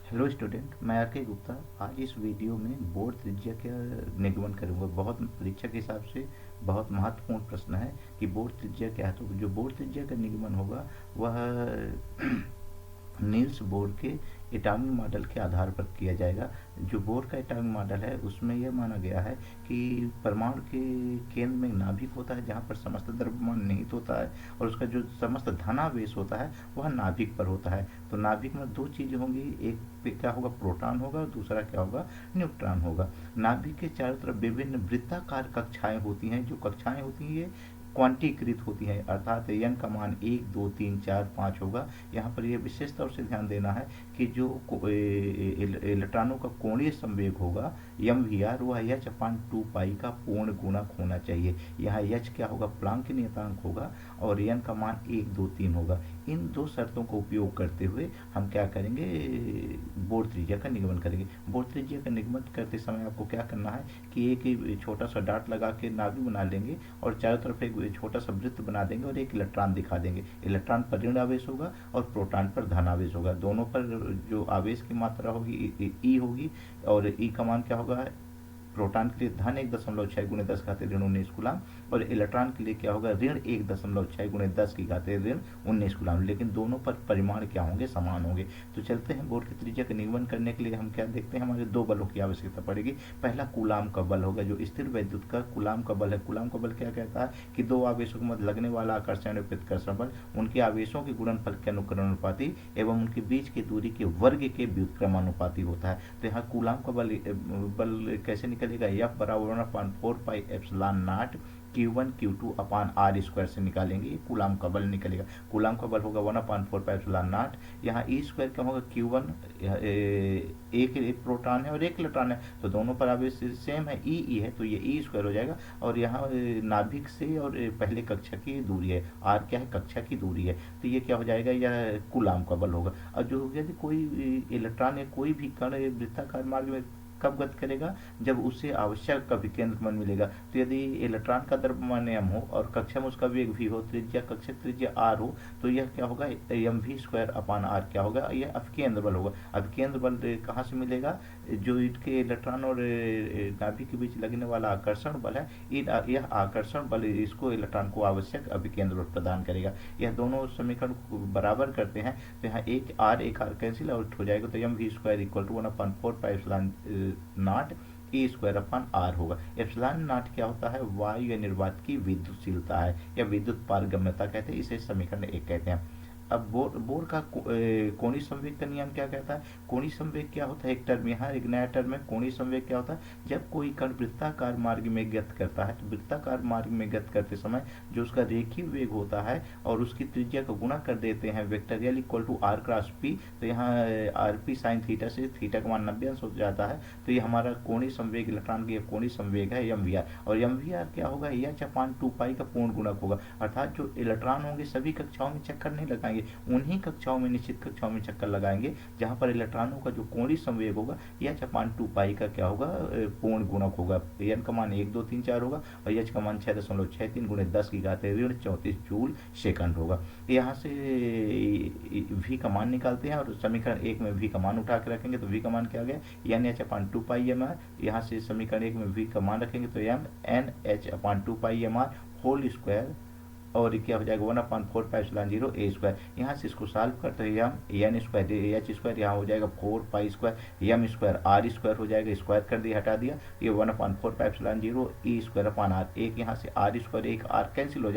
Hello student, मैं are के गुप्ता। आज इस वीडियो में बोर्ड त्रिज्या का निगमन करूंगा। बहुत परीक्षा के हिसाब से बहुत महत्वपूर्ण प्रश्न है कि बोर्ड त्रिज्या क्या है। तो जो बोर्ड त्रिज्या का निगमन होगा वह नील्स बोर के एटॉमिक मॉडल के आधार पर किया जाएगा। जो बोर का एटॉमिक मॉडल है उसमें यह माना गया है कि परमाणु के केंद्र में नाभिक होता है जहाँ पर समस्त द्रव्यमान निहित होता है, और उसका जो समस्त धनावेश होता है वह नाभिक पर होता है। तो नाभिक में दो चीज़ें होंगी, एक पे क्या होगा, प्रोटॉन होगा, और दूसरा क्या होगा, न्यूट्रॉन होगा। नाभिक के चारों तरफ विभिन्न वृत्ताकार कक्षाएं होती हैं। जो कक्षाएं होती हैं ये क्वांटीकृत होती है, अर्थात एन का मान 1 2 3 4 5 होगा। यहाँ पर यह विशेष तौर से ध्यान देना है कि जो इलेक्ट्रॉनों का कोणीय संवेग होगा एम वी आर, वह एच अपान 2 पाई का पूर्ण गुणक होना चाहिए। यहाँ एच क्या होगा, प्लांक नियतांक होगा, और एन का मान 1 2 3 होगा। इन दो शर्तों का उपयोग करते हुए हम क्या करेंगे, बोर्ड त्रिज्या का निगमन करेंगे। बोर्ड त्रिज्या का निगमन करते समय आपको क्या करना है कि एक ही छोटा सा डाट लगा के नाभिक बना लेंगे, और चारों तरफ एक छोटा सा वृत्त बना देंगे और एक इलेक्ट्रॉन दिखा देंगे। इलेक्ट्रॉन पर ऋण आवेश होगा और प्रोटॉन पर धन आवेश होगा। दोनों पर जो आवेश की मात्रा होगी ई होगी, और ई का मान क्या होगा, प्रोटॉन के लिए धन 1.6 गुणे 10 घाते ऋण 19 गुलाम, और इलेक्ट्रॉन के लिए क्या होगा, ऋण 1.6 गुणे 10 की घाते ऋण 19 गुलाम। लेकिन दोनों पर परिमाण क्या होंगे, समान होंगे। तो चलते हैं, बोर्ड की त्रिज्या का निगमन करने के लिए हम क्या देखते हैं, हमारे दो बलों की आवश्यकता पड़ेगी। पहला कूलाम का बल होगा, जो स्थिर वैद्युत का कूलाम का बल है। कूलाम का बल क्या कहता है कि दो आवेशों के मध्य लगने वाला आकर्षण और प्रतिकर्षण बल उनके आवेशों के गुणनफल के अनुक्रमानुपाती एवं उनके बीच की दूरी के वर्ग के व्युत्क्रमानुपाती होता है। तो यहाँ कूलाम का बल कैसे निकलेगा, एफ बराबर 1/4 pi epsilon naught Q1 Q2 upon r square से निकालेंगे, कूलाम का बल निकलेगा। कूलाम का बल होगा 1/4 पाई एप्सिलॉन नॉट। यहाँ ई स्क्वायर क्या होगा, Q1 एक प्रोटॉन है और एक इलेक्ट्रॉन है, तो दोनों पर आवेश सेम है, ई है, तो ये ई स्क्वायर हो जाएगा। और यहाँ नाभिक से और पहले कक्षा की दूरी है, आर क्या है, कक्षा की दूरी है, तो ये क्या हो जाएगा, यह कूलाम का बल होगा। और जो यदि कोई इलेक्ट्रॉन या कोई भी कण वृत्ताकार मार्ग में कब गति करेगा, जब उसे आवश्यक अभिकेंद्र मिलेगा। तो यदि इलेक्ट्रॉन का द्रव्यमान m हो और कक्षा में उसका वेग v हो, त्रिज्या कक्षा त्रिज्या r हो, तो यह क्या होगा, m v square upon r क्या होगा, यह अभिकेंद्र बल होगा। अभिकेंद्र बल कहाँ से मिलेगा, जो इनके इलेक्ट्रॉन और नाभिक के बीच लगने वाला आकर्षण बल है, यह आकर्षण बल इसको इलेक्ट्रॉन को आवश्यक अभिकेंद्र बल प्रदान करेगा। यह दोनों समीकरण को बराबर करते हैं, तो यहाँ एक आर कैंसिल आउट हो जाएगा, तो m v square equal to 1/4 pi epsilon naught e square upon r होगा। एप्सिलॉन नॉट क्या होता है, वायु या निर्वात की विद्युतशीलता है या विद्युत पारगम्यता कहते हैं, इसे समीकरण 1 कहते हैं। अब बोर का कोणीय संवेग का नियम क्या कहता है। कोणीय संवेग क्या होता है, एक टर्म यहाँ, एक नया टर्म है। कोणीय संवेग क्या होता है, जब कोई कण वृत्ताकार मार्ग में गति करता है, तो वृत्ताकार मार्ग में गति करते समय जो उसका रेखीय वेग होता है और उसकी त्रिज्या को गुणा कर देते हैं vectorial equal to r cross p, तो यहाँ आर पी साइन थीटा से थीटा का मान 90 अंश हो जाता है। तो ये हमारा कोणीय संवेग, इलेक्ट्रॉन की कोणीय संवेग है एम वी आर, और एम वी आर क्या होगा, एच अपान 2 पाई का पूर्ण गुणक होगा। अर्थात जो इलेक्ट्रॉन होंगे सभी कक्षाओं में चक्कर नहीं लगाएंगे, उन्हीं कक्षाओं में, निश्चित कक्षाओं में चक्कर लगाएंगे जहां पर इलेक्ट्रॉनों का जो कोणीय संवेग होगा एच अपान 2 पाई का क्या होगा, पूर्ण गुणक होगा। एन का मान 1 2 3 4 होगा, और एच का मान 6.63 गुणे 10 की घात ऋण 34 जूल सेकंड होगा। यहाँ से v का मान निकालते हैं, और समीकरण 1 में v का मान उठा के रखेंगे, तो v का मान क्या आ गया, एन एच अपान 2 पाई एम आर। यहाँ से समीकरण 1 में v का मान रखेंगे, तो एम एन एच अपान 2 पाई एम आर होल स्क्वायर, और क्या हो जाएगा 1/4 पाई एप्सिलॉन 0 ए स्क्वायर। यहाँ से इसको सॉल्व करते हैं, हम एन स्क्वायर एच स्क्वायर यहाँ हो जाएगा 4 pi square, m square r square हो जाएगा, स्क्वायर कर दिया, हटा दिया, ये 1/4 pi epsilon 0 e square upon r. एक यहाँ से आर स्क्वायर, एक आर कैंसिल हो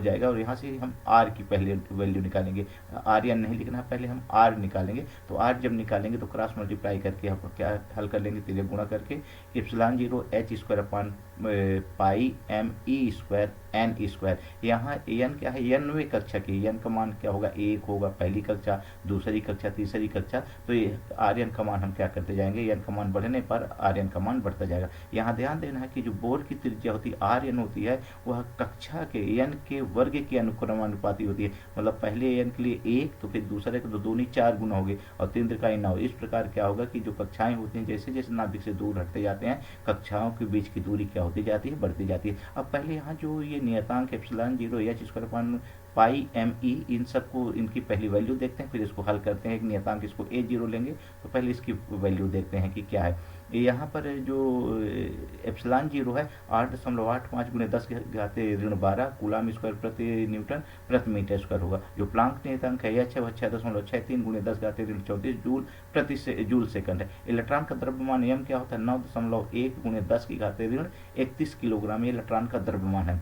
जाएगा, और यहाँ से हम आर की पहले वैल्यू निकालेंगे। आर या नहीं लिखना है, पहले हम आर निकालेंगे। तो आर जब निकालेंगे तो क्रॉस मल्टीप्लाई करके हम क्या हल कर लेंगे, तिर्यक गुणा करके epsilon 0 H square upon pi M E square N square. यहाँ एन क्या है, एनवें कक्षा की, एन का मान क्या होगा, 1 होगा, पहली कक्षा, दूसरी कक्षा, तीसरी कक्षा। तो ये आर एन का मान हम क्या करते जाएंगे, एन का मान बढ़ने पर आर एन का मान बढ़ता जाएगा। यहाँ ध्यान देना है कि जो बोर की त्रिज्या होती है आर एन होती है, वह कक्षा के एन के वर्ग के अनुक्रमानुपाती होती है। मतलब पहले एन के लिए 1, तो फिर दूसरे के तो दूनी 4 गुना होगी, और 3 त्रिकाई 9। इस प्रकार क्या होगा कि जो कक्षाएं होती हैं, जैसे जैसे नाभिक से दूर हटते जाते हैं, कक्षाओं के बीच की दूरी क्या होती जाती है, बढ़ती जाती है। अब पहले यहाँ जो ये नियतांक epsilon 0 H square upon pi M E, इन सबको इनकी पहली वैल्यू देखते हैं, फिर इसको हल करते हैं। एक नियतांक इसको ए जीरो लेंगे तो पहले इसकी वैल्यू देखते हैं कि क्या है। यहाँ पर जो एप्सिलॉन 0 है 8.85 गुणे 10 के घाते ऋण 12 कूलाम स्क्वायर प्रति न्यूटन प्रति मीटर स्क्वायर होगा। जो प्लांक नियतांक है एच है वह 6.63 गुणे 10 घाते ऋण 34 जूल प्रति जूल सेकंड है। इलेक्ट्रॉन का द्रव्यमान एम क्या होता है 9.1 गुणे 10 की घाते ऋण 31 किलोग्राम, ये इलेक्ट्रॉन का द्रव्यमान है।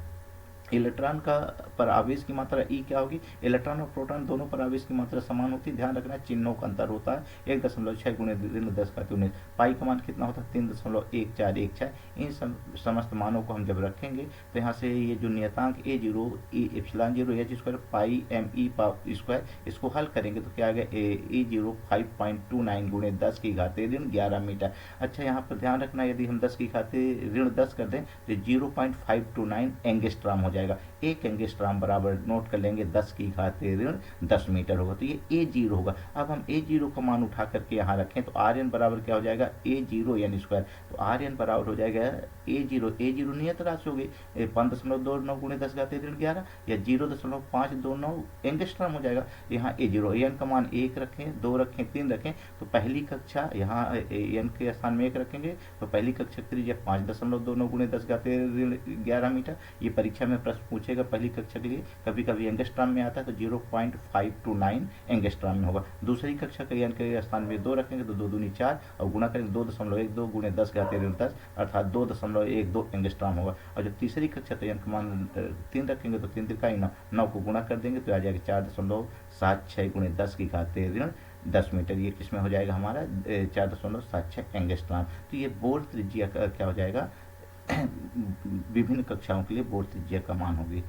इलेक्ट्रॉन का पर आवेश की मात्रा ई क्या होगी, इलेक्ट्रॉन और प्रोटॉन दोनों पर आवेश की मात्रा समान होती है। ध्यान रखना चिन्हों का अंतर होता है। 1.6 गुणे ऋण 10 का 19, पाई का मान कितना होता है 3.1416। इन समस्त मानों को हम जब रखेंगे तो यहाँ से ये जो नियतांक A zero E epsilon 0 H square pi M E square, इसको हल करेंगे तो क्या आ गया ए जीरो 5.29 गुणे 10 की घाते ऋण 11 मीटर। अच्छा यहाँ पर ध्यान रखना यदि हम 10 की घाते ऋण 10 कर दें तो 0.529 एंगस्ट्राम हो जाएगा। एक एंगस्ट्राम बराबर नोट कर लेंगे 10 की घाते ऋण 10 मीटर होगा, तो ये ए जीरो होगा। अब हम ए जीरो का मान उठा करके यहाँ रखें तो आर एन बराबर क्या हो जाएगा ए जीरो एन स्क्वायर, तो आर एन बराबर हो जाएगा ए जीरो नियत राशि होगी 5.29 गुणे 10 घाते ऋण 11 या 0.529 एंगस्ट्राम हो जाएगा। यहाँ ए जीरो एन का मान 1 रखें, 2 रखें, 3 रखें तो पहली कक्षा यहाँ एन के स्थान में 1 रखेंगे तो पहली कक्षा त्रिज्या 5.29 गुणे 10 घाते ऋण 11 मीटर। ये परीक्षा में प्रश्न पूछेगा पहली कक्षा के लिए, कभी कभी एंगस्ट्राम में आता है तो 0.529 एंगस्ट्राम में होगा। दूसरी कक्षा के एन के स्थान में 2 रखेंगे तो 2 दूनी 4 और गुणा करेंगे 2.12 गुणे 10 घाते ऋण 10 अर्थात 2.12 एंगस्ट्राम होगा। और जब तीसरी कक्षा तो एन का मान 3 रखेंगे तो 3 तिरका 9 को गुणा कर देंगे तो आ जाएगा 4.76 गुणे 10 की घाते ऋण 10 मीटर। ये किसमें हो जाएगा हमारा 4.76 एंगस्ट्राम। तो ये बोर त्रिज्या का क्या हो जाएगा विभिन्न कक्षाओं के लिए बोर त्रिज्या का मान होगी।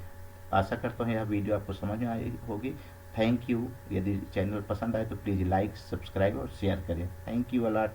आशा करता हूँ यह वीडियो आपको समझ में आई होगी। Thank you. यदि चैनल पसंद आए तो प्लीज़ लाइक, सब्सक्राइब और शेयर करें। Thank you a lot.